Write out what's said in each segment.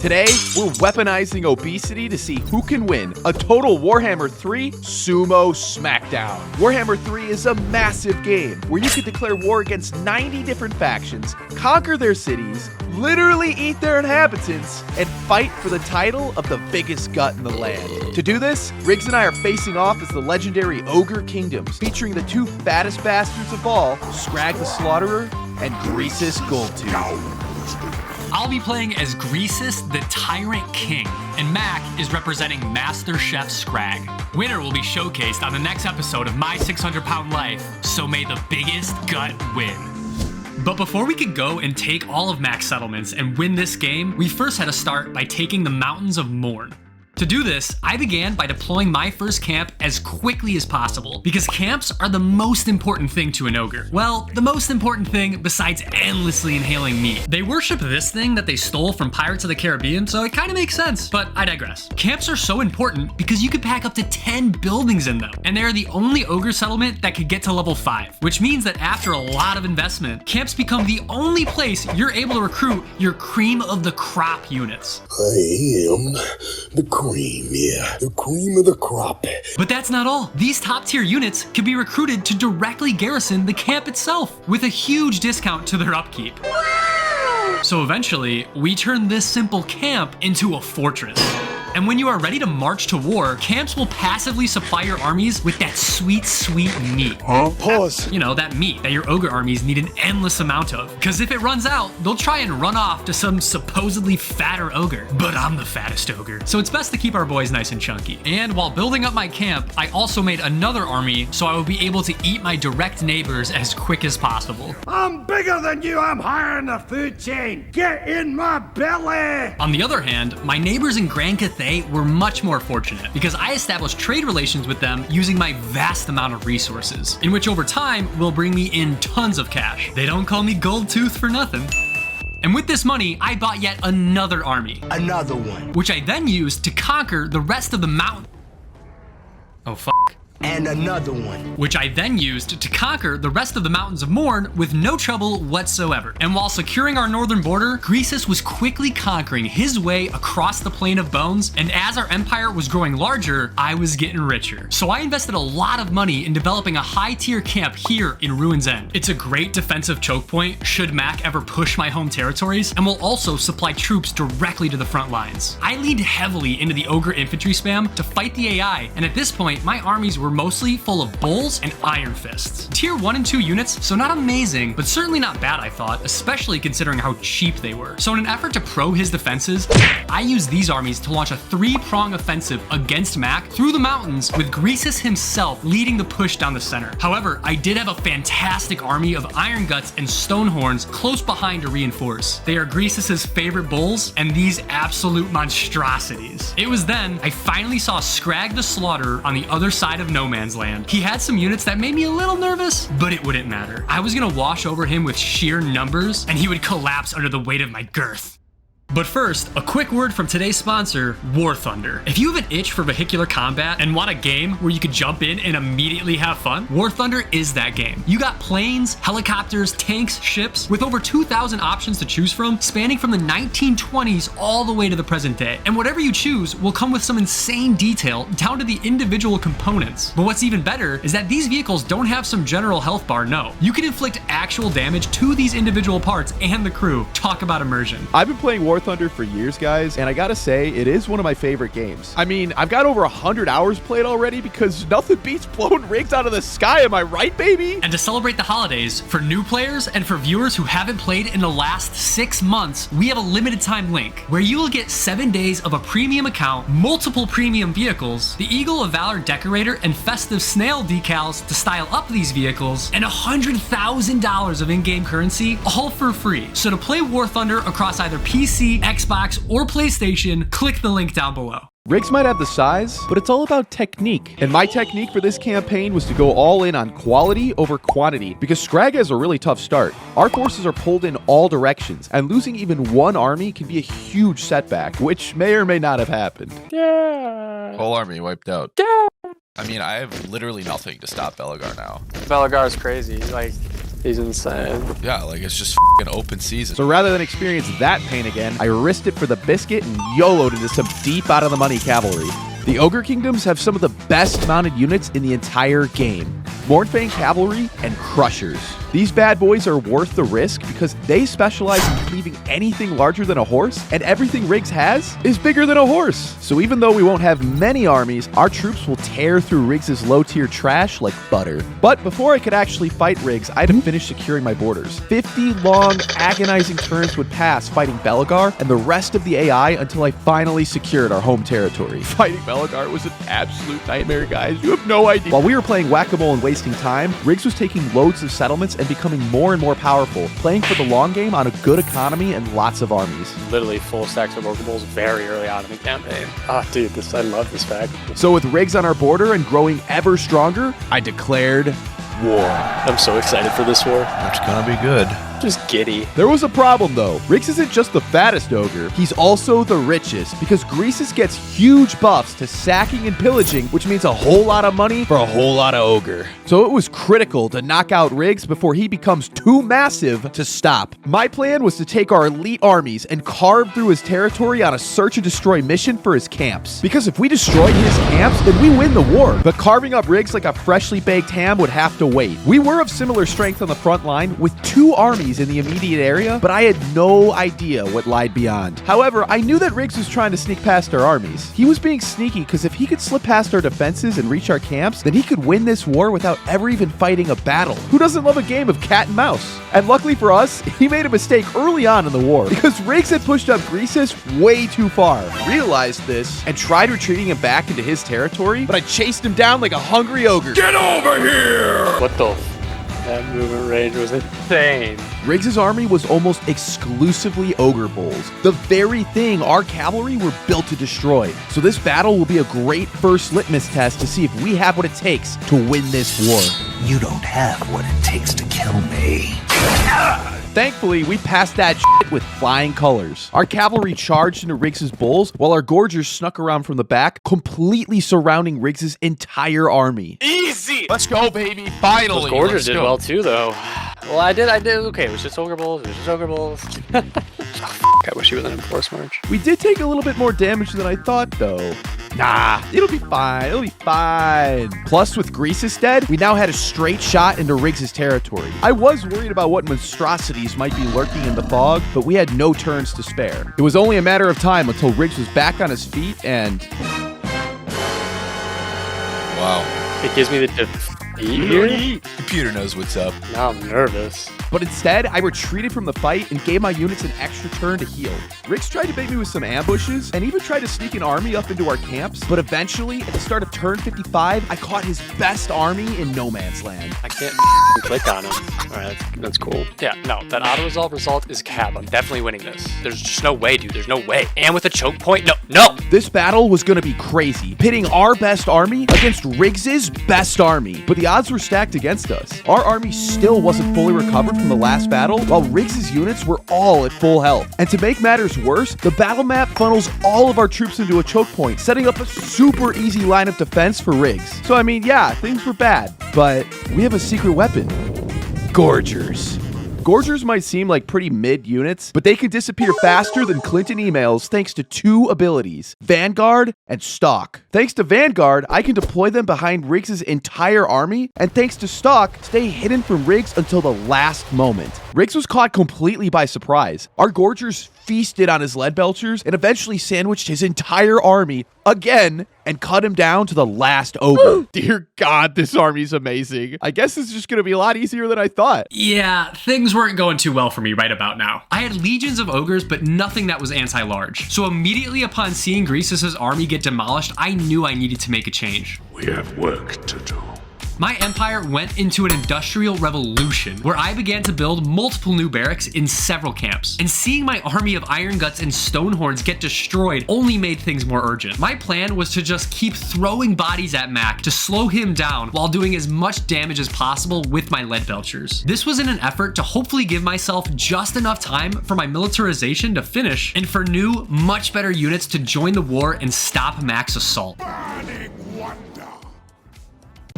Today, we're weaponizing Obesity to see who can win a total Warhammer 3 Sumo Smackdown. Warhammer 3 is a massive game where you can declare war against 90 different factions, conquer their cities, literally eat their inhabitants, and fight for the title of the biggest gut in the land. To do this, Riggs and I are facing off as the legendary Ogre Kingdoms, featuring the two fattest bastards of all, Scrag the Slaughterer and Greasus Goldtooth. I'll be playing as Greasus the Tyrant King, and Mak is representing Master Chef Scrag. Winner will be showcased on the next episode of My 600-Pound Life, so may the biggest gut win. But before we could go and take all of Mak's settlements and win this game, we first had to start by taking the Mountains of Morn. To do this, I began by deploying my first camp as quickly as possible, because camps are the most important thing to an ogre. Well, the most important thing besides endlessly inhaling meat. They worship this thing that they stole from Pirates of the Caribbean, so it kind of makes sense, but I digress. Camps are so important because you could pack up to 10 buildings in them, and they are the only ogre settlement that could get to level 5, which means that after a lot of investment, camps become the only place you're able to recruit your cream of the crop units. I am the cream of the crop. But that's not all. These top tier units can be recruited to directly garrison the camp itself with a huge discount to their upkeep. Wow! So eventually, we turn this simple camp into a fortress. And when you are ready to march to war, camps will passively supply your armies with that sweet, sweet meat. Huh? Pause. You know, that meat that your ogre armies need an endless amount of. Because if it runs out, they'll try and run off to some supposedly fatter ogre. But I'm the fattest ogre. So it's best to keep our boys nice and chunky. And while building up my camp, I also made another army so I would be able to eat my direct neighbors as quick as possible. I'm bigger than you, I'm higher in the food chain. Get in my belly! On the other hand, my neighbors in Grand Cathay were much more fortunate because I established trade relations with them using my vast amount of resources, in which over time will bring me in tons of cash. They don't call me Goldtooth for nothing. And with this money, I bought yet another army. Another one. Which I then used to conquer the rest of the mountain. Oh, fuck. And another one. Which I then used to conquer the rest of the Mountains of Morn with no trouble whatsoever. And while securing our northern border, Greasus was quickly conquering his way across the Plain of Bones, and as our empire was growing larger, I was getting richer. So I invested a lot of money in developing a high-tier camp here in Ruin's End. It's a great defensive choke point should Mak ever push my home territories, and will also supply troops directly to the front lines. I leaned heavily into the Ogre infantry spam to fight the AI, and at this point, my armies were mostly full of bulls and iron fists. Tier 1 and 2 units, so not amazing, but certainly not bad I thought, especially considering how cheap they were. So in an effort to pro his defenses, I used these armies to launch a 3-prong offensive against Mak through the mountains with Greasus himself leading the push down the center. However, I did have a fantastic army of Iron Guts and Stonehorns close behind to reinforce. They are Greasus's favorite bulls and these absolute monstrosities. It was then I finally saw Scrag the Slaughterer on the other side of No Man's Land. He had some units that made me a little nervous, but it wouldn't matter. I was gonna wash over him with sheer numbers, and he would collapse under the weight of my girth. But first, a quick word from today's sponsor, War Thunder. If you have an itch for vehicular combat and want a game where you could jump in and immediately have fun, War Thunder is that game. You got planes, helicopters, tanks, ships, with over 2,000 options to choose from, spanning from the 1920s all the way to the present day. And whatever you choose will come with some insane detail down to the individual components. But what's even better is that these vehicles don't have some general health bar, no. You can inflict actual damage to these individual parts and the crew. Talk about immersion. I've been playing War Thunder for years, guys, and I gotta say, it is one of my favorite games. I mean, I've got over 100 hours played already because nothing beats blowing rigs out of the sky, am I right, baby? And to celebrate the holidays, for new players and for viewers who haven't played in the last 6 months, we have a limited time link where you will get 7 days of a premium account, multiple premium vehicles, the Eagle of Valor decorator and festive snail decals to style up these vehicles, and $100,000 of in-game currency, all for free. So to play War Thunder across either PC, Xbox, or PlayStation, click the link down below. Rigs might have the size, but it's all about technique. And my technique for this campaign was to go all in on quality over quantity, because Scrag has a really tough start. Our forces are pulled in all directions, and losing even one army can be a huge setback, which may or may not have happened. Yeah. Whole army wiped out. Yeah. I mean, I have literally nothing to stop Belagar now. Belagar is crazy. Like, He's insane. Yeah, like it's just f***ing open season. So rather than experience that pain again, I risked it for the biscuit and YOLO'd into some deep out of the money cavalry. The Ogre Kingdoms have some of the best mounted units in the entire game. Mornfang Cavalry and Crushers. These bad boys are worth the risk because they specialize in cleaving anything larger than a horse, and everything Riggs has is bigger than a horse. So even though we won't have many armies, our troops will tear through Riggs' low-tier trash like butter. But before I could actually fight Riggs, I had to finish securing my borders. 50 long, agonizing turns would pass fighting Belagar and the rest of the AI until I finally secured our home territory. Fighting Belagar was an absolute nightmare, guys. You have no idea. While we were playing whack-a-mole and wasting time, Riggs was taking loads of settlements and becoming more and more powerful, playing for the long game on a good economy and lots of armies. Literally full stacks of Ogre Bulls very early on in the campaign. Ah, dude, I love this fact. So with Riggs on our border and growing ever stronger, I declared war. I'm so excited for this war. It's gonna be good. Just giddy. There was a problem though. Riggs isn't just the fattest ogre, he's also the richest, because Greasus gets huge buffs to sacking and pillaging, which means a whole lot of money for a whole lot of ogre. So it was critical to knock out Riggs before he becomes too massive to stop. My plan was to take our elite armies and carve through his territory on a search and destroy mission for his camps. Because if we destroy his camps, then we win the war. But carving up Riggs like a freshly baked ham would have to wait. We were of similar strength on the front line with 2 armies in the immediate area, but I had no idea what lied beyond. However, I knew that Riggs was trying to sneak past our armies. He was being sneaky because if he could slip past our defenses and reach our camps, then he could win this war without ever even fighting a battle. Who doesn't love a game of cat and mouse? And luckily for us, he made a mistake early on in the war because Riggs had pushed up Greasus way too far. Realized this and tried retreating him back into his territory, but I chased him down like a hungry ogre. Get over here! What the? That movement range was insane. Riggs' army was almost exclusively Ogre Bulls, the very thing our cavalry were built to destroy. So this battle will be a great first litmus test to see if we have what it takes to win this war. You don't have what it takes to kill me. Thankfully, we passed that shit with flying colors. Our cavalry charged into Riggs' bulls, while our gorgers snuck around from the back, completely surrounding Riggs' entire army. Easy! Let's go, baby. Finally. Those Gorgers Let's did go. well too, though. Well, I did. Okay, it was just Ogre Bulls. It was just Ogre Bulls. I wish he was an Enforce March. We did take a little bit more damage than I thought, though. Nah, it'll be fine. It'll be fine. Plus, with Greasus dead, we now had a straight shot into Riggs' territory. I was worried about what monstrosities might be lurking in the fog, but we had no turns to spare. It was only a matter of time until Riggs was back on his feet and... Wow. It gives me the defeat here. Computer knows what's up. Now I'm nervous. But instead, I retreated from the fight and gave my units an extra turn to heal. Riggs tried to bait me with some ambushes and even tried to sneak an army up into our camps, but eventually, at the start of turn 55, I caught his best army in no man's land. I can't click on him. All right, that's cool. Yeah, no, that auto-resolve result is cap. I'm definitely winning this. There's just no way, dude. There's no way. And with a choke point, no. This battle was gonna be crazy, pitting our best army against Riggs' best army. But the odds were stacked against us. Our army still wasn't fully recovered from the last battle, while Riggs' units were all at full health. And to make matters worse, the battle map funnels all of our troops into a choke point, setting up a super easy line of defense for Riggs. So I mean, yeah, things were bad, but we have a secret weapon. Gorgers. Gorgers might seem like pretty mid units, but they can disappear faster than Clinton emails thanks to 2 abilities, Vanguard and Stalk. Thanks to Vanguard, I can deploy them behind Riggs' entire army, and thanks to Stalk, stay hidden from Riggs until the last moment. Riggs was caught completely by surprise. Our Gorgers feasted on his lead belchers and eventually sandwiched his entire army again and cut him down to the last ogre. Dear God, this army's amazing. I guess it's just gonna be a lot easier than I thought. Yeah, things weren't going too well for me right about now. I had legions of ogres, but nothing that was anti-large. So immediately upon seeing Greasus' army get demolished, I knew I needed to make a change. We have work to do. My empire went into an industrial revolution where I began to build multiple new barracks in several camps. And seeing my army of Iron Guts and Stonehorns get destroyed only made things more urgent. My plan was to just keep throwing bodies at Mak to slow him down while doing as much damage as possible with my lead belchers. This was in an effort to hopefully give myself just enough time for my militarization to finish and for new, much better units to join the war and stop Mak's assault.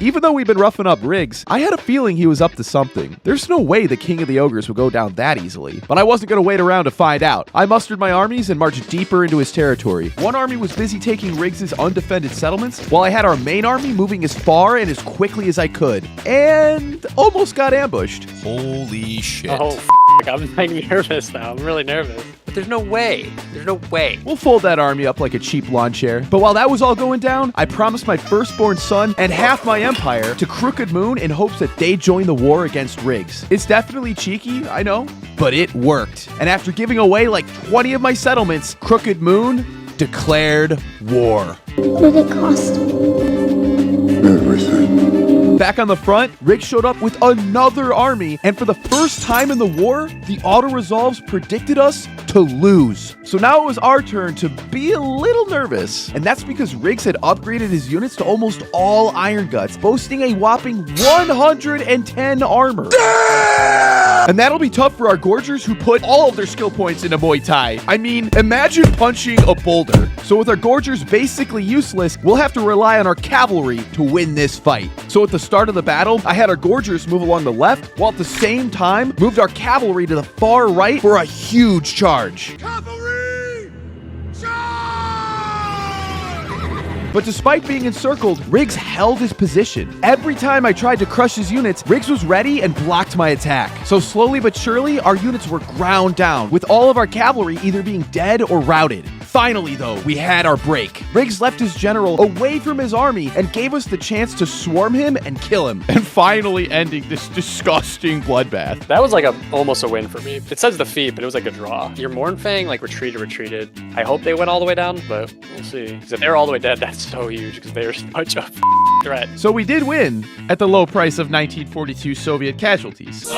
Even though we've been roughing up Riggs, I had a feeling he was up to something. There's no way the king of the ogres would go down that easily. But I wasn't going to wait around to find out. I mustered my armies and marched deeper into his territory. One army was busy taking Riggs' undefended settlements, while I had our main army moving as far and as quickly as I could. And almost got ambushed. Holy shit. Oh, I'm like nervous now. I'm really nervous. But there's no way. There's no way. We'll fold that army up like a cheap lawn chair. But while that was all going down, I promised my firstborn son and half my empire to Crooked Moon in hopes that they'd join the war against Riggs. It's definitely cheeky, I know, but it worked. And after giving away like 20 of my settlements, Crooked Moon declared war. What did it cost? Everything. Back on the front, Riggs showed up with another army, and for the first time in the war, the auto-resolves predicted us to lose. So now it was our turn to be a little nervous, and that's because Riggs had upgraded his units to almost all Iron Guts, boasting a whopping 110 armor. And that'll be tough for our Gorgers who put all of their skill points into Muay Thai. I mean, imagine punching a boulder. So with our Gorgers basically useless, we'll have to rely on our cavalry to win this fight. So at the start of the battle, I had our Gorgers move along the left, while at the same time, moved our cavalry to the far right for a huge charge. Cavalry! But despite being encircled, Riggs held his position. Every time I tried to crush his units, Riggs was ready and blocked my attack. So slowly but surely, our units were ground down, with all of our cavalry either being dead or routed. Finally, though, we had our break. Riggs left his general away from his army and gave us the chance to swarm him and kill him, and finally ending this disgusting bloodbath. That was like almost a win for me. It says defeat, but it was like a draw. Your Mournfang like retreated. I hope they went all the way down, but we'll see. Because if they're all the way dead, that's so huge because they're such a threat. So we did win at the low price of 1942 Soviet casualties.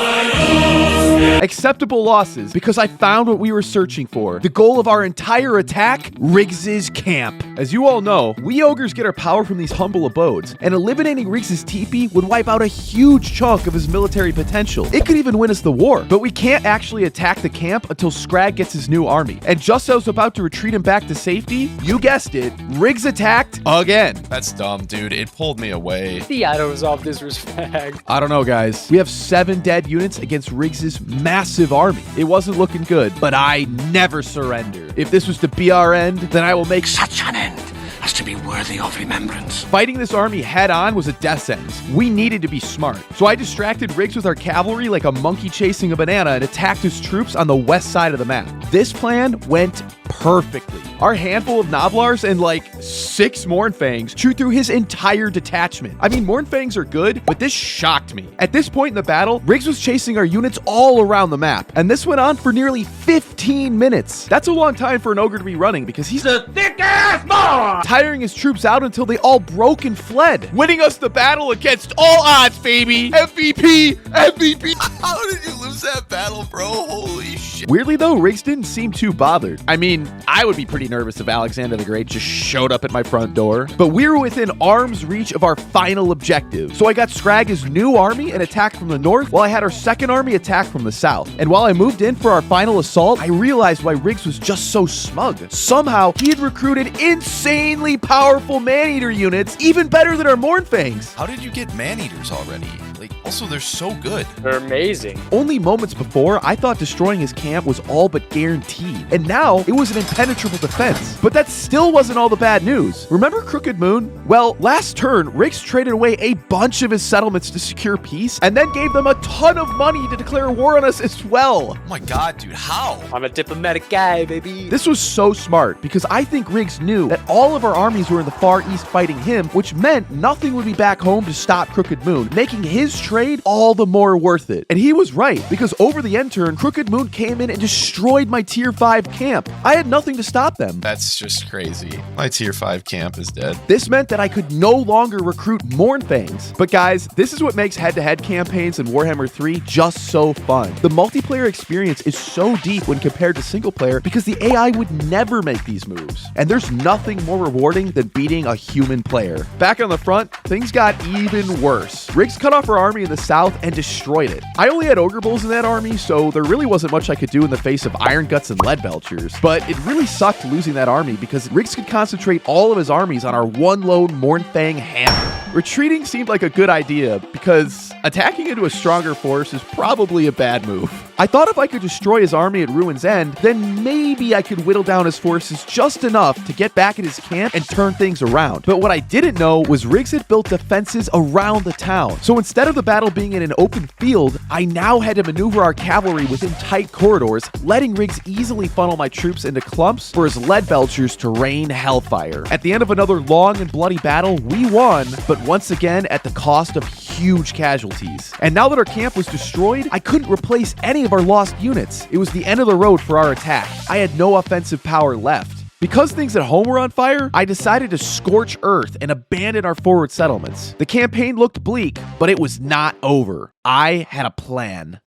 Acceptable losses because I found what we were searching for. The goal of our entire attack, Riggs's camp. As you all know, we ogres get our power from these humble abodes, and eliminating Riggs's teepee would wipe out a huge chunk of his military potential. It could even win us the war, but we can't actually attack the camp until Scrag gets his new army. And just as I was about to retreat him back to safety, you guessed it, Riggs attacked again. That's dumb, dude. It pulled me away. The auto-resolve disrespect. I don't know, guys. We have 7 dead units against Riggs's massive army. It wasn't looking good, but I never surrender. If this was to be our end, then I will make Such an end as to be worthy of remembrance. Fighting this army head-on was a death sentence. We needed to be smart. So I distracted Riggs with our cavalry like a monkey chasing a banana and attacked his troops on the west side of the map. This plan went perfectly. Our handful of Noblars and like 6 Mournfangs chewed through his entire detachment. I mean, Mournfangs are good, but this shocked me. At this point in the battle, Riggs was chasing our units all around the map, and this went on for nearly 15 minutes. That's a long time for an ogre to be running because he's a Thick-ass boy! tiring his troops out until they all broke and fled, winning us the battle against all odds, baby. MVP, MVP. How did you lose that battle, bro? Holy shit. Weirdly though, Riggs didn't seem too bothered. I mean, I would be pretty nervous if Alexander the Great just showed up at my front door, but we were within arm's reach of our final objective. So I got Scrag's new army and attacked from the north, while I had our second army attack from the south. And while I moved in for our final assault, I realized why Riggs was just so smug. Somehow, he had recruited insanely powerful man-eater units, even better than our Mournfangs. How did you get man-eaters already? Like, also, they're so good. They're amazing. Only moments before, I thought destroying his camp was all but guaranteed. And now, it was an impenetrable defense. But that still wasn't all the bad news. Remember Crooked Moon? Well, last turn, Riggs traded away a bunch of his settlements to secure peace, and then gave them a ton of money to declare war on us as well. Oh my god, dude, how? I'm a diplomatic guy, baby. This was so smart, because I think Riggs knew that all of our armies were in the Far East fighting him, which meant nothing would be back home to stop Crooked Moon, making his trade all the more worth it. And he was right, because over the end turn, Crooked Moon came in and destroyed my tier 5 camp. I had nothing to stop them. That's just crazy. My tier 5 camp is dead. This meant that I could no longer recruit Mournfangs. But guys, this is what makes head-to-head campaigns in Warhammer 3 just so fun. The multiplayer experience is so deep when compared to single player because the AI would never make these moves. And there's nothing more rewarding than beating a human player. Back on the front, things got even worse. Riggs cut off our army in the south and destroyed it. I only had Ogre Bulls in that army, so there really wasn't much I could do in the face of Iron Guts and Lead Belchers. But it really sucked losing that army because Riggs could concentrate all of his armies on our one lone Mournfang hammer. Retreating seemed like a good idea because attacking into a stronger force is probably a bad move. I thought if I could destroy his army at Ruin's End, then maybe I could whittle down his forces just enough to get back at his camp and turn things around. But what I didn't know was Riggs had built defenses around the town. So instead of the battle being in an open field, I now had to maneuver our cavalry within tight corridors, letting Riggs easily funnel my troops into clumps for his lead belchers to rain hellfire. At the end of another long and bloody battle, we won, but once again at the cost of huge casualties. And now that our camp was destroyed, I couldn't replace any of our lost units. It was the end of the road for our attack. I had no offensive power left. Because things at home were on fire, I decided to scorch Earth and abandon our forward settlements. The campaign looked bleak, but it was not over. I had a plan.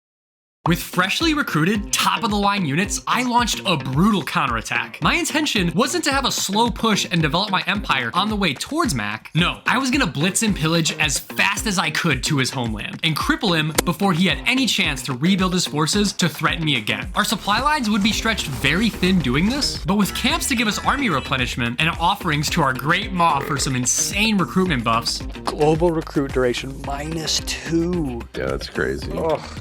With freshly recruited, top-of-the-line units, I launched a brutal counterattack. My intention wasn't to have a slow push and develop my empire on the way towards Mak. No, I was gonna blitz and pillage as fast as I could to his homeland and cripple him before he had any chance to rebuild his forces to threaten me again. Our supply lines would be stretched very thin doing this, but with camps to give us army replenishment and offerings to our great maw for some insane recruitment buffs, Global recruit duration -2. Yeah, that's crazy.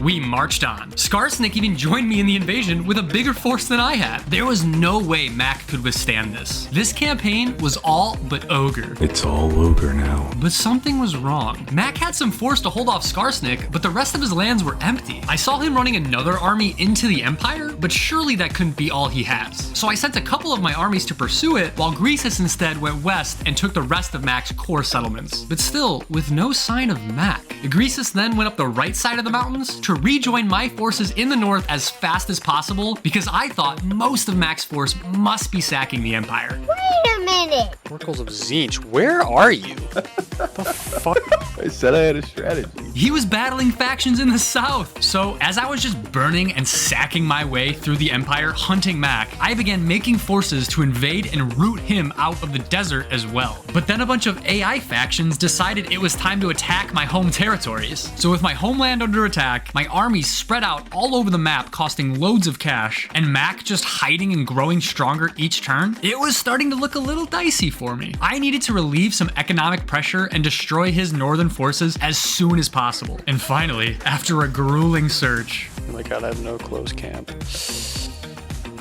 we marched on. Scarsnick even joined me in the invasion with a bigger force than I had. There was no way Mak could withstand this. This campaign was all but Ogre. It's all Ogre now. But something was wrong. Mak had some force to hold off Scarsnick, but the rest of his lands were empty. I saw him running another army into the Empire, but surely that couldn't be all he has. So I sent a couple of my armies to pursue it, while Greasus instead went west and took the rest of Mak's core settlements. But still, with no sign of Mak. Greasus then went up the right side of the mountains to rejoin my forces in the north as fast as possible, because I thought most of Mak's force must be sacking the Empire. Wait a minute! Oracles of Tzeentch, where are you? The fuck? I said I had a strategy. He was battling factions in the south. So as I was just burning and sacking my way through the Empire hunting Mak, I began making forces to invade and root him out of the desert as well. But then a bunch of AI factions decided it was time to attack my home territories. So with my homeland under attack, my armies spread out all over the map, costing loads of cash, and Mak just hiding and growing stronger each turn, it was starting to look a little dicey for me. I needed to relieve some economic pressure and destroy his northern forces as soon as possible. And finally, after a grueling search, Oh my god, I have no close camp.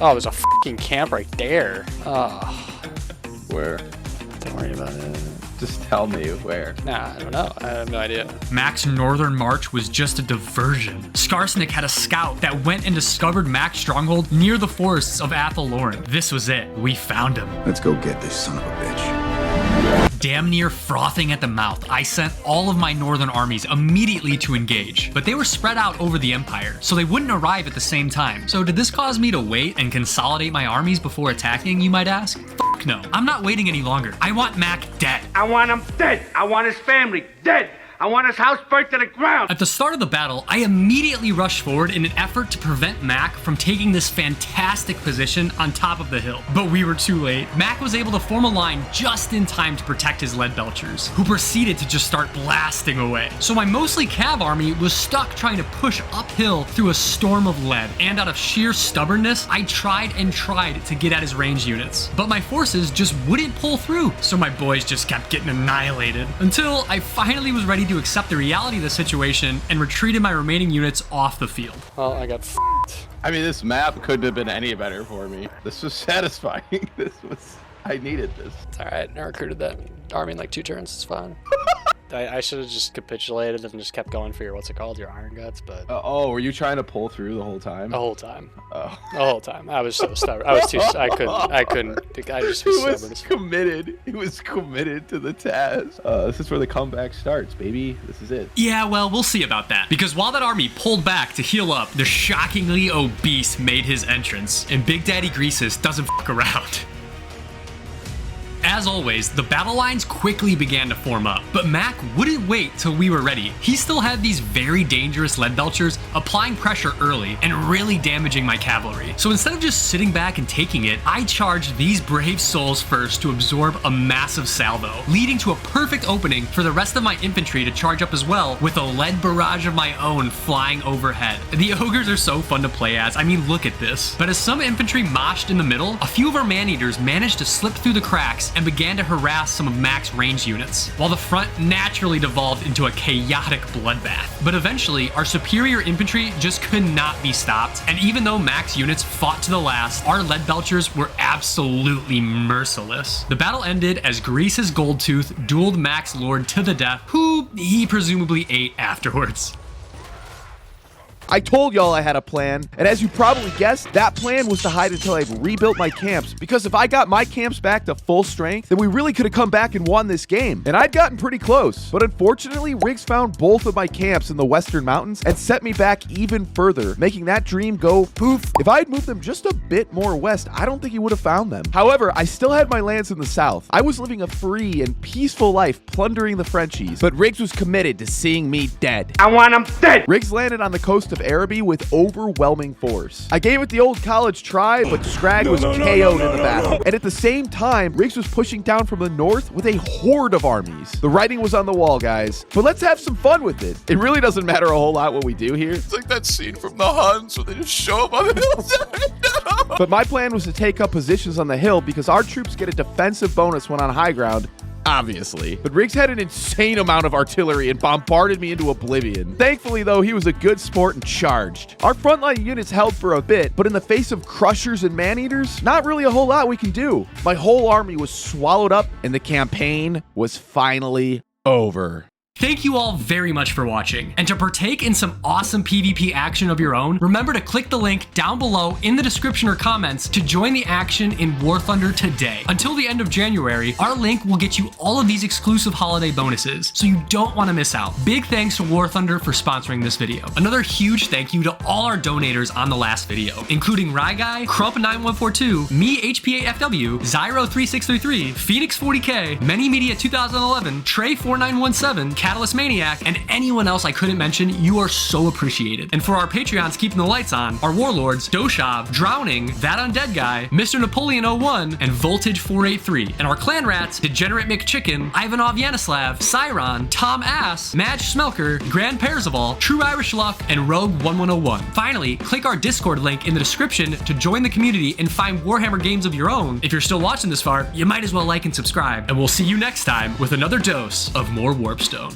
Oh, there's a fucking camp right there. Oh, Where? don't worry about it. Just tell me where. Nah, I don't know. I have no idea. Mak's northern march was just a diversion. Scarsnick had a scout that went and discovered Mak's stronghold near the forests of Athel Loren. This was it. We found him. Let's go get this son of a bitch. Damn near frothing at the mouth, I sent all of my northern armies immediately to engage, but they were spread out over the Empire, so they wouldn't arrive at the same time. So did this cause me to wait and consolidate my armies before attacking, you might ask? Fuck no. I'm not waiting any longer. I want Mak dead. I want him dead. I want his family dead. I want his house burnt to the ground. At the start of the battle, I immediately rushed forward in an effort to prevent Mak from taking this fantastic position on top of the hill. But we were too late. Mak was able to form a line just in time to protect his lead belchers, who proceeded to just start blasting away. So my mostly cav army was stuck trying to push uphill through a storm of lead, and out of sheer stubbornness, I tried and tried to get at his range units. But my forces just wouldn't pull through, so my boys just kept getting annihilated, until I finally was ready to accept the reality of the situation and retreated my remaining units off the field. Well, I got f***ed. I mean, this map couldn't have been any better for me. This was satisfying. I needed this. It's alright, I recruited that army in like 2 turns, it's fine. I should have just capitulated and just kept going for your, what's it called, your Iron Guts, but... Oh, were you trying to pull through the whole time? The whole time. Oh. The whole time. I was so stubborn. I was too, I couldn't, I just was stubborn as fuck. Committed. He was committed to the task. This is where the comeback starts, baby. This is it. Yeah, well, we'll see about that. Because while that army pulled back to heal up, the shockingly obese made his entrance, and Big Daddy Greasus doesn't fuck around. As always, the battle lines quickly began to form up, but Mak wouldn't wait till we were ready. He still had these very dangerous lead belchers applying pressure early and really damaging my cavalry. So instead of just sitting back and taking it, I charged these brave souls first to absorb a massive salvo, leading to a perfect opening for the rest of my infantry to charge up as well, with a lead barrage of my own flying overhead. The ogres are so fun to play as, I mean, look at this. But as some infantry moshed in the middle, a few of our man-eaters managed to slip through the cracks and began to harass some of Mak's ranged units, while the front naturally devolved into a chaotic bloodbath. But eventually, our superior infantry just could not be stopped, and even though Mak's units fought to the last, our lead belchers were absolutely merciless. The battle ended as Grease's Goldtooth dueled Mak's lord to the death, who he presumably ate afterwards. I told y'all I had a plan, and as you probably guessed, that plan was to hide until I rebuilt my camps, because if I got my camps back to full strength, then we really could have come back and won this game, and I'd gotten pretty close. But unfortunately, Riggs found both of my camps in the Western Mountains and set me back even further, making that dream go poof. If I had moved them just a bit more west, I don't think he would have found them. However, I still had my lands in the south. I was living a free and peaceful life plundering the Frenchies, but Riggs was committed to seeing me dead. I want him dead! Riggs landed on the coast of Araby with overwhelming force. I gave it the old college try, but Scrag was KO'd in the battle. And at the same time, Riggs was pushing down from the north with a horde of armies. The writing was on the wall, guys. But let's have some fun with it. It really doesn't matter a whole lot what we do here. It's like that scene from the Huns where they just show up on the hillside. But my plan was to take up positions on the hill because our troops get a defensive bonus when on high ground, obviously. But Riggs had an insane amount of artillery and bombarded me into oblivion. Thankfully, though, he was a good sport and charged. Our frontline units held for a bit, but in the face of crushers and man-eaters, not really a whole lot we can do. My whole army was swallowed up, and the campaign was finally over. Thank you all very much for watching, and to partake in some awesome PvP action of your own, remember to click the link down below in the description or comments to join the action in War Thunder today. Until the end of January, our link will get you all of these exclusive holiday bonuses, so you don't want to miss out. Big thanks to War Thunder for sponsoring this video. Another huge thank you to all our donators on the last video, including Ryguy, Crump9142, me HPAFW, Zyro3633, Phoenix40K, Many Media 2011, Trey4917, Catalyst Maniac, and anyone else I couldn't mention. You are so appreciated. And for our Patreons keeping the lights on, our warlords, Doshav, Drowning, That Undead Guy, Mr. Napoleon 01, and Voltage 483. And our clan rats, Degenerate McChicken, Ivanov Yanislav, Cyron, Tom Ass, Madge Smelker, Grand Percival, True Irish Luck, and Rogue 1101. Finally, click our Discord link in the description to join the community and find Warhammer games of your own. If you're still watching this far, you might as well like and subscribe. And we'll see you next time with another dose of more Warpstone.